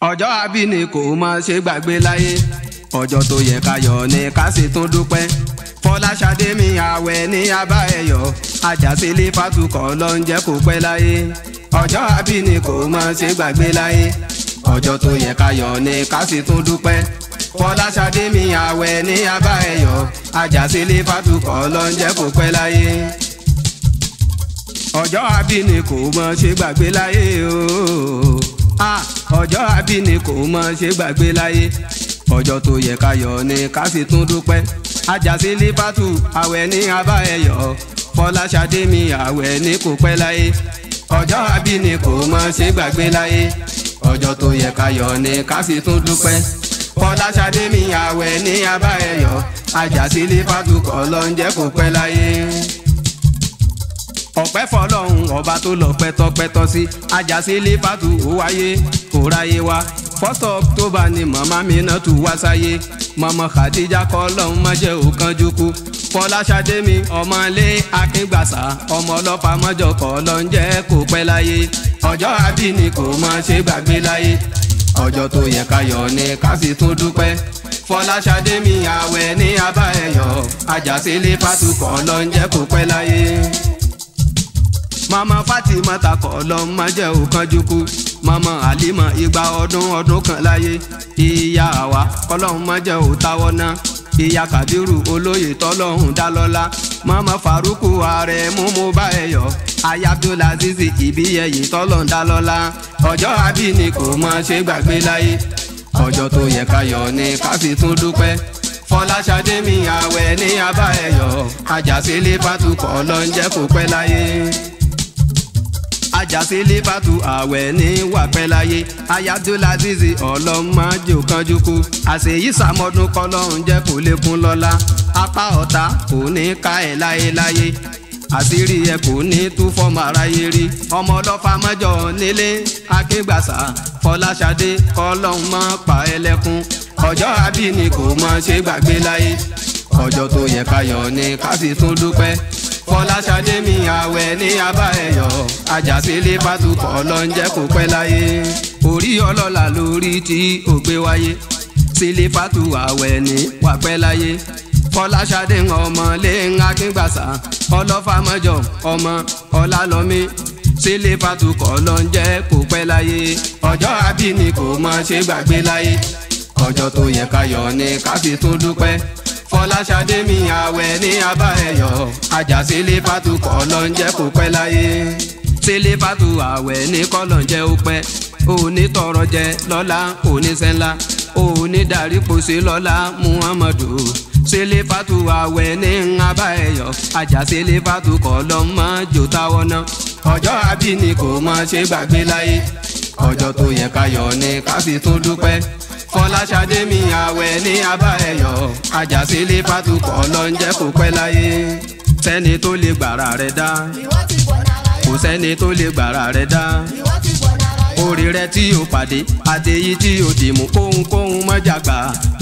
ọjọ́ àbíní kò má ṣe gbàgbé láyé ọjọ́ tó yẹ ká yọ̀ ní ká sì tún dúpẹ́ Fọláṣadé mi àwẹ̀ ní abá ẹ̀yọ̀ Àjàsílẹ̀ fàtúkọ̀ ló ń jẹ́ kó pẹ́ láyé ọjọ́ àbíní kò má ṣe gbàgbé láyé ọjọ́ tó yẹ ká yọ̀ ní ká sì tún dúpẹ́ Fọláṣadé mi àwẹ̀ ní abá ẹ̀yọ̀ Àjàsílẹ̀ fàtúkọ̀ ló ń jẹ́ kó pẹ́ láyé ọjọ́ àbíní kò má ṣe gbàgbé láyé ooo. ọjọ́ àbíní kò mọ ṣe gbàgbé láyé ọjọ́ tó yẹ ká yọ̀ ní ká sì tún dúpẹ́ Àjàsílẹ̀ fàtú àwẹ̀ ní abá ẹ̀yọ̀ Fọláṣadé mi àwẹ̀ ní kò pẹ́ láyé ọjọ́ àbíní kò mọ ṣe gbàgbé láyé ọjọ́ tó yẹ ká yọ̀ ní ká sì tún dúpẹ́ Fọláṣadé mi àwẹ̀ ní abá ẹ̀yọ̀ Àjàsílẹ̀ fàtú kọ́ ló ń jẹ́ kó pẹ́ láyé ọpẹ́ fọ́lọ́run ọba tó lọ́pẹ́ tọ́pẹ́ tọ́ sí Àjàsílẹ̀ fàtú ó wáyé kò ráyé wá 1st October ni màmá mi náà tún wá sáyé màmá Khadija kọ́ lọ́hún má jẹ́ òkanjú kú Fọláṣadé mi ọmọlé akíngbàsá ọmọ ọlọ́fà mọ́jọ kọ́ ló ń jẹ́ kó pẹ́ láyé ọjọ́ àbíní kò má ṣe gbàgbé láyé ọjọ́ tó yẹ ká yọ̀ ní ká sì tún dúpẹ́ Fọláṣadé mi àwẹ̀ ní abá ẹ̀yọ̀ Àjàsílẹ̀ fàtú kọ́ ló ń jẹ́ kó pẹ́ láyé mama Fatima takọ̀ lọ má jẹ́ òkanjú kú mama Halima igba ọdún kan láyé ìyá wa kọlọ́hún má jẹ́ òtáwọ́ ná ìyá Kàbírù olóyè tọ́lọ́hún dálọ́lá mama Faruku ààrẹ múmú bá ẹ̀yọ̀ aya Abdulaziz ìbíyẹ̀yìn tọ́lọ́hún dálọ́lá ọjọ́ àbíní kò má ṣe gbàgbé láyé ọjọ́ tó yẹ ká yọ̀ ní ká sì tún dúpẹ́ Fọláṣadé mi àwẹ̀ ní abá ẹ̀yọ̀ Àjàsílẹ̀ fàtú kọ́ ló ń jẹ́ kó pẹ́ láyé Àjàsílẹ̀ fàtú àwẹ̀ ní wà pẹ́ láyé aya Abdulaziz ọlọ́mọdé kanjú kú àṣeyí sàmọ́dún kọ́lọ́hún jẹ́ kó lékún lọ́lá apá ọ̀tá kò ní ká ẹ̀ láyéláyé àṣírí ẹ kò ní tú fọ́mọ aráyé rí ọmọ ọlọ́fà mọ́jọ nílé akíngbàsá Fọláṣadé kọ́lọ́hún má pa ẹ́ lẹ́kún ọjọ́ àbíní kò má ṣe gbàgbé láyé ọjọ́ tó yẹ ká yọ̀ ní ká sì tún dúpẹ́ Fọláṣadé mi àwẹ̀ ní abá ẹ̀yọ̀ Àjàsílẹ̀ fàtú kọ́ ló ń jẹ́ kó pẹ́ láyé orí ọlọ́lá lórí tí ó gbé wáyé Sílẹ̀ fàtú àwẹ̀ ní wà pẹ́ láyé Fọláṣadé ọmọlé akíngbàsá ọlọ́fà mọ́jọ ọmọ ọlálọ́mí Sílẹ̀ fàtú kọ́ ló ń jẹ́ kó pẹ́ láyé ọjọ́ àbíní kò má ṣe gbàgbé láyé ọjọ́ tó yẹ ká yọ̀ ní ká sì tún dúpẹ́ Fọláṣadé mi àwẹ̀ ní abá ẹ̀yọ̀ Àjàsílẹ̀ fàtú kọ́ ló ń jẹ́ kó pẹ́ láyé Sílẹ̀ fàtú àwẹ̀ ní kọ́ ló ń jẹ́ ó pẹ́ òní tọrọ jẹ lọ́lá oníṣẹ́ ńlá òní darí pòṣe lọ́lá Muhammadu Sílẹ̀ fàtú àwẹ̀ ní abá ẹ̀yọ̀ Àjàsílẹ̀ fàtú kọ́ ló ń mọ́ jò táwọ́ ná ọjọ́ àbíní kò má ṣe gbàgbé láyé ọjọ́ tó yẹ ká yọ̀ ní ká sì tún dúpẹ́ Fọláṣadé mi àwẹ̀ ní abá ẹ̀yọ̀ Àjàsílẹ̀ fàtú kọ́ ló ń jẹ́ kó pẹ́ láyé sẹ́ni tó lè gbàrà rẹ̀ dá kò sẹ́ni tó lè gbàrà rẹ̀ dá orí rẹ̀ tí o pàdé àtẹ̀yí tí o dìmú kóhunkóhun mọ́jàgbà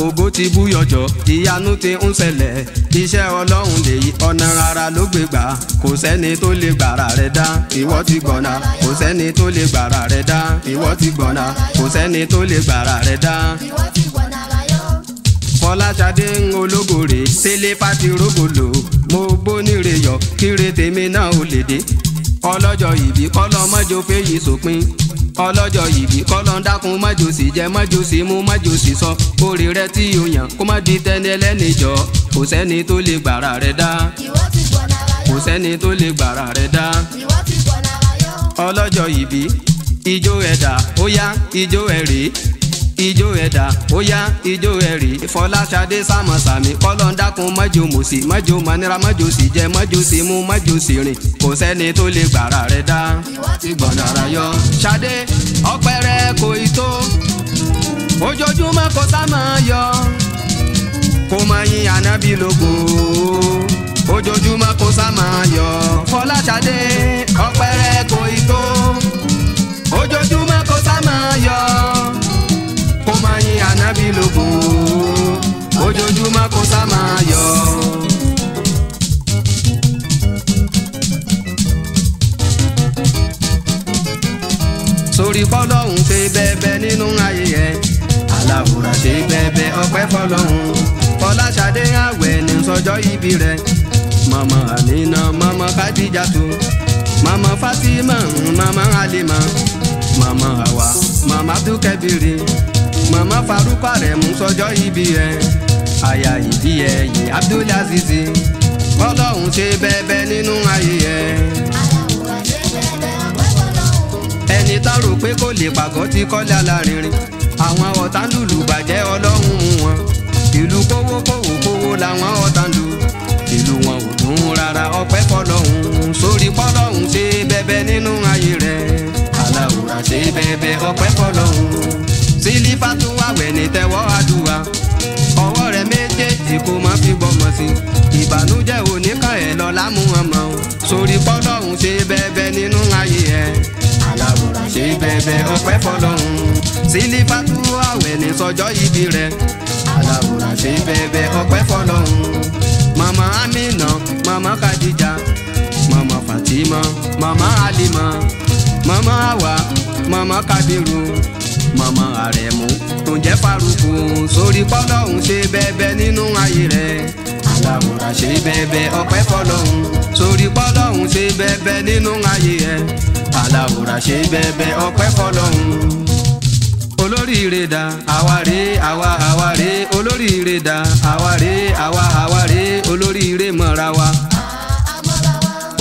ògo ti búyọjọ ìyanu ti ń ṣẹlẹ̀ iṣẹ́ Ọlọ́run lèyí ọ̀nà ara ló gbé gbà kò sẹ́ni tó lè gbàrà rẹ̀ dá ìwọ ti gbọ̀nà kò sẹ́ni tó lè gbàrà rẹ̀ dá ìwọ ti gbọ̀nà kò sẹ́ni tó lè gbàrà rẹ̀ dá. Fọláṣadé ń ológore Sílẹ̀ fàtú rògbòlò mo gbóníire yọ kíre tèmi náà ò lè dé ọlọ́jọ́ ìbí kọ́lọ́ mọ́jọ fèyí sópin ọlọ́jọ́ ìbí kọ́lọ́ ń dákun mọ́jọ sì jẹ́ mọ́jọ sì mú mọ́jọ sì sọ orí rẹ tí o yàn kó má di tẹ́ni ẹlẹ́ni jọ kò sẹ́ni tó lè gbàrà rẹ̀ dá kò sẹ́ni tó lè gbàrà rẹ̀ dá ọlọ́jọ́ ìbí ijó ẹ̀dá ó yá ijó ẹ̀rẹ́ ijó ẹ̀dá ó yá ijó ẹ̀rí Fọláṣadé sàmọ̀sàmì kọ́lọ́ ń dákun mọ́jọ mòsì mọ́jọ mọ́nira mọ́jọ sì jẹ́ mọ́jọ sì mú mọ́jọ sì rìn kò sẹ́ni tó lè gbàrà rẹ̀ dá ti gbọ̀nà ara yọ. Ṣadé ọpẹ́ rẹ kò ì tó ojoojúmọ́ kò sá máa yọ kò mọ yín ànábì lógo ojoojúmọ́ kò sá máa yọ Fọláṣadé ọpẹ́ rẹ kò ì tó ojoojúmọ́ kò sá máa yọ kò mọ yín ànábì lógo ojoojúmọ́ kò sá máa yọ. sórí kọ́lọ́hún ṣe bẹ́ẹ̀ nínú ayé aláwòrán ṣe bẹ́ẹ̀bẹ́ ọpẹ́ fọlọ́hún. Fọláṣadé àwẹ̀ ní sọjọ́ ìbí rẹ̀. Mama Amina, mama Khadijatu, mama Fatima, mama Halima, mama Hawa, mama Abdulkabiri, mama Faruqa rẹ̀ mú sọjọ́ ìbí ẹ̀. Aya ìbí ẹ̀ yìí Abdulazizi. Ọlọ́run ṣe bẹ́ẹ̀bẹ́ nínú ayé ẹ̀. Ẹni tá rò pé kò lè pàgọ́ ti kọ́lé alárinrin. Àwọn ọ̀tá ń lùlù bàjẹ́ Ọlọ́run mú wọn. Ìlú kówó kówó kówó làwọn ọ̀tá ń lù. Ìlú wọn ò dùn rárá ọpẹ́ fọlọ́hún. Sórí pọ́lọ́hún ṣe bẹ́ẹ̀bẹ́ nínú ayé rẹ̀. Aláwòrán ṣe bẹ́ẹ̀bẹ́ ọpẹ́ fọlọ́hún. Sílífàtú àwẹ̀ ní tẹ́wọ́ àdúrà. Ọwọ́ rẹ̀ méjèèjì kó má fi gbọ́mọ sí. Ìbànújẹ́ oníkà ẹ̀ lọ lámú ọmọ. Sórí pọ́lọ́hún ṣe bẹ́ẹ̀bẹ́ nínú ayé ẹ̀. Aláwòrán ṣe bẹ́ẹ̀bẹ́ ọpẹ́ fọlọ́hún. Sílífàtú àwẹ̀ ní sọjọ́ ìbí rẹ̀. Aláwòrán ṣe bẹ́ẹ̀bẹ́ ọpẹ́ fọlọ́hún. Mama Amina, mama Khadija, mama Fatima, mama Halima, mama Hawa, mama Kabiru, mama Aremu, tó jẹ́ Faruku. Sórí pọ́lọ́hún ṣe bẹ́ẹ̀bẹ́ nínú ayé rẹ̀. Aláwòrán ṣe bẹ́ẹ̀bẹ́ ọpẹ́ fọlọ́hún. Sórí pọ́lọ́hún ṣe bẹ́ẹ̀bẹ́ nínú ayé ẹ̀. Aláwòrán ṣe bẹ́ẹ̀bẹ́ ọpẹ́ fọlọ́hún. Olóríire dà àwáré àwa àwáré, olóríire dà àwáré àwa àwáré, olóríire mọ̀ra wa,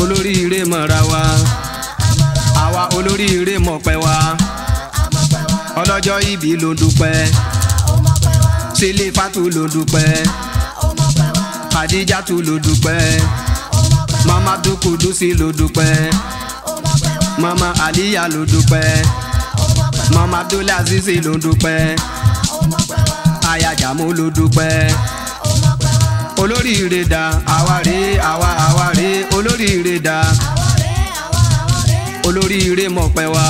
olóríire mọ̀ra wa, àwa olóríire mọ̀pẹ́ wa. Ọlọ́jọ́ ìbí ló dúpẹ́, Sílífàtú ló dúpẹ́, Khadijatu ló dúpẹ́, mama Abdulkudusi ló dúpẹ́, mama Aliya ló dúpẹ́, mama Abdulazizi ló dúpẹ́, aya Jamo ló dúpẹ́. Olóríire dà àwáré àwa àwáré, olóríire dà, olóríire mọ̀pẹ́ wa.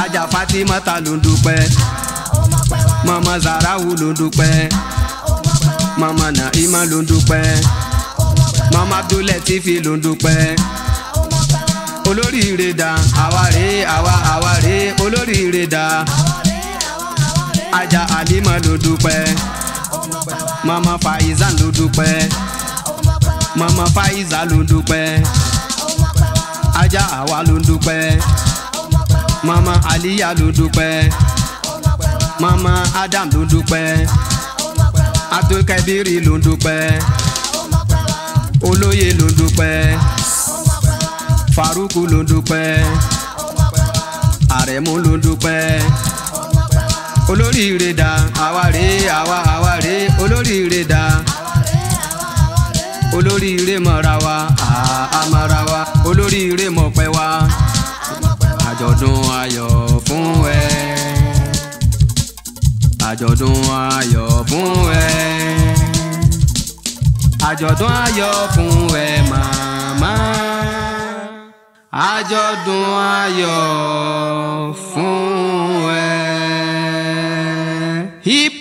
Aja Fatimata ló dúpẹ́, mama Zarawu ló dúpẹ́, mama Naima ló dúpẹ́, mama Abdulatifi ló dúpẹ́. Olóríire dà àwáré àwa àwáré, olóríire dà. Aja Halima ló dúpẹ́, mama Faizan ló dúpẹ́, mama Faiza ló dúpẹ́, Aja Hawa ló dúpẹ́, mama Aliya ló dúpẹ́, mama Adam ló dúpẹ́, Abdulkabiri ló dúpẹ́, Olóyè ló dúpẹ́, Faruku ló dúpẹ́, Aremu ló dúpẹ́. Olóríire dà àwáré àwa àwáré, olóríire dà, olóríire mọ̀ra wa àmọ̀ra wa, olóríire mọ̀pẹ́ wa. Àjọ̀dún ayọ̀ fún ẹ, àjọ̀dún ayọ̀ fún ẹ, àjọ̀dún ayọ̀ fún ẹ màmá, àjọ̀dún ayọ̀ fún ẹ. Hip